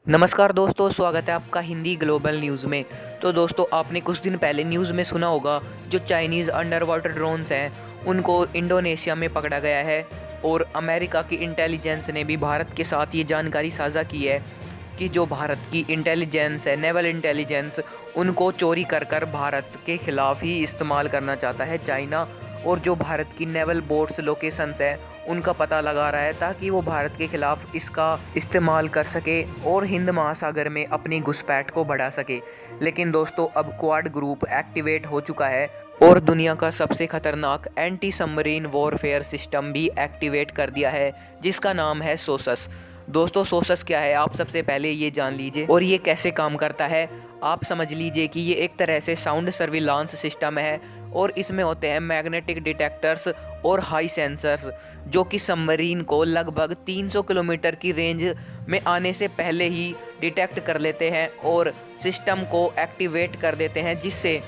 नमस्कार दोस्तों, स्वागत है आपका हिंदी ग्लोबल न्यूज़ में। तो दोस्तों, आपने कुछ दिन पहले न्यूज़ में सुना होगा, जो चाइनीज़ अंडर वाटर ड्रोन्स हैं उनको इंडोनेशिया में पकड़ा गया है। और अमेरिका की इंटेलिजेंस ने भी भारत के साथ ये जानकारी साझा की है कि जो भारत की इंटेलिजेंस है, नेवल इंटेलिजेंस, उनको चोरी कर कर भारत के ख़िलाफ़ ही इस्तेमाल करना चाहता है चाइना। और जो भारत की नेवल बोट्स लोकेशंस हैं उनका पता लगा रहा है ताकि वो भारत के खिलाफ इसका इस्तेमाल कर सके और हिंद महासागर में अपनी घुसपैठ को बढ़ा सके। लेकिन दोस्तों, अब क्वाड ग्रुप एक्टिवेट हो चुका है और दुनिया का सबसे खतरनाक एंटी सबमरीन वॉरफेयर सिस्टम भी एक्टिवेट कर दिया है, जिसका नाम है सोसस। दोस्तों, सोसस क्या है, आप सबसे पहले ये जान लीजिए और ये कैसे काम करता है। आप समझ लीजिए कि ये एक तरह से साउंड सर्विलांस सिस्टम है और इसमें होते हैं मैग्नेटिक डिटेक्टर्स और हाई सेंसर्स, जो कि सबमरीन को लगभग 300 किलोमीटर की रेंज में आने से पहले ही डिटेक्ट कर लेते हैं और सिस्टम को एक्टिवेट कर देते हैं, जिससे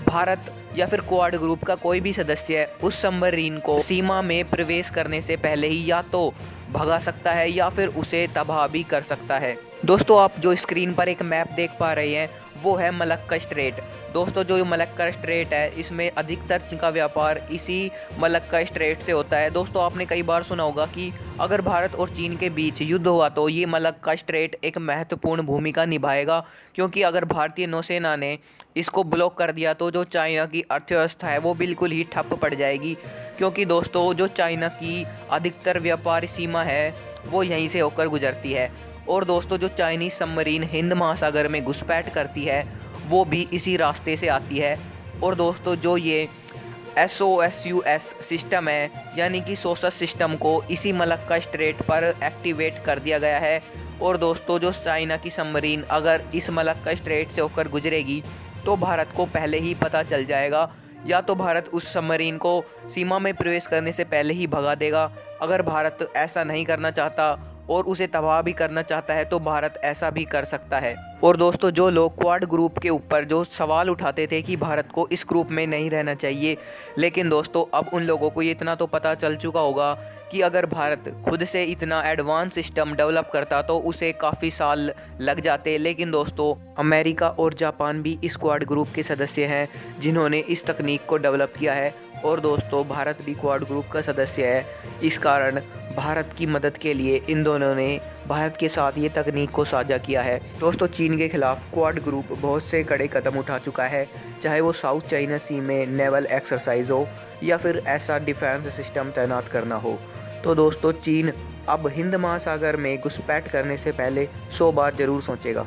भारत या फिर क्वाड ग्रुप का कोई भी सदस्य उस सबमरीन को सीमा में प्रवेश करने से पहले ही या तो भगा सकता है या फिर उसे तबाह भी कर सकता है। दोस्तों, आप जो स्क्रीन पर एक मैप देख पा रहे हैं वो है मलक्का स्ट्रेट। दोस्तों, जो मलक्का स्ट्रेट है इसमें अधिकतर का व्यापार इसी मलक्का स्ट्रेट से होता है। दोस्तों, आपने कई बार सुना होगा कि अगर भारत और चीन के बीच युद्ध हुआ तो ये मलक्का स्ट्रेट एक महत्वपूर्ण भूमिका निभाएगा, क्योंकि अगर भारतीय नौसेना ने इसको ब्लॉक कर दिया तो जो चाइना की अर्थव्यवस्था है वो बिल्कुल ही ठप पड़ जाएगी। क्योंकि दोस्तों, जो चाइना की अधिकतर व्यापार सीमा है वो यहीं से होकर गुजरती है। और दोस्तों, जो चाइनीज़ सबमरीन हिंद महासागर में घुसपैठ करती है वो भी इसी रास्ते से आती है। और दोस्तों, जो ये SOSUS सिस्टम है, यानी कि सोसस सिस्टम को इसी मलक्का स्ट्रेट पर एक्टिवेट कर दिया गया है। और दोस्तों, जो चाइना की सबमरीन अगर इस मलक्का स्ट्रेट से होकर गुजरेगी तो भारत को पहले ही पता चल जाएगा, या तो भारत उस सबमरीन को सीमा में प्रवेश करने से पहले ही भगा देगा। अगर भारत ऐसा नहीं करना चाहता और उसे तबाह भी करना चाहता है तो भारत ऐसा भी कर सकता है। और दोस्तों, जो लोग क्वाड ग्रुप के ऊपर जो सवाल उठाते थे कि भारत को इस ग्रुप में नहीं रहना चाहिए, लेकिन दोस्तों अब उन लोगों को ये इतना तो पता चल चुका होगा कि अगर भारत खुद से इतना एडवांस सिस्टम डेवलप करता तो उसे काफ़ी साल लग जाते। लेकिन दोस्तों, अमेरिका और जापान भी इस क्वाड ग्रुप के सदस्य हैं जिन्होंने इस तकनीक को डेवलप किया है। और दोस्तों, भारत भी क्वाड ग्रुप का सदस्य है। इस कारण भारत की मदद के लिए इन दोनों ने भारत के साथ ये तकनीक को साझा किया है। दोस्तों, चीन के खिलाफ क्वाड ग्रुप बहुत से कड़े कदम उठा चुका है, चाहे वो साउथ चाइना सी में नेवल एक्सरसाइज हो या फिर ऐसा डिफेंस सिस्टम तैनात करना हो। तो दोस्तों, चीन अब हिंद महासागर में घुसपैठ करने से पहले 100 बार ज़रूर सोचेगा।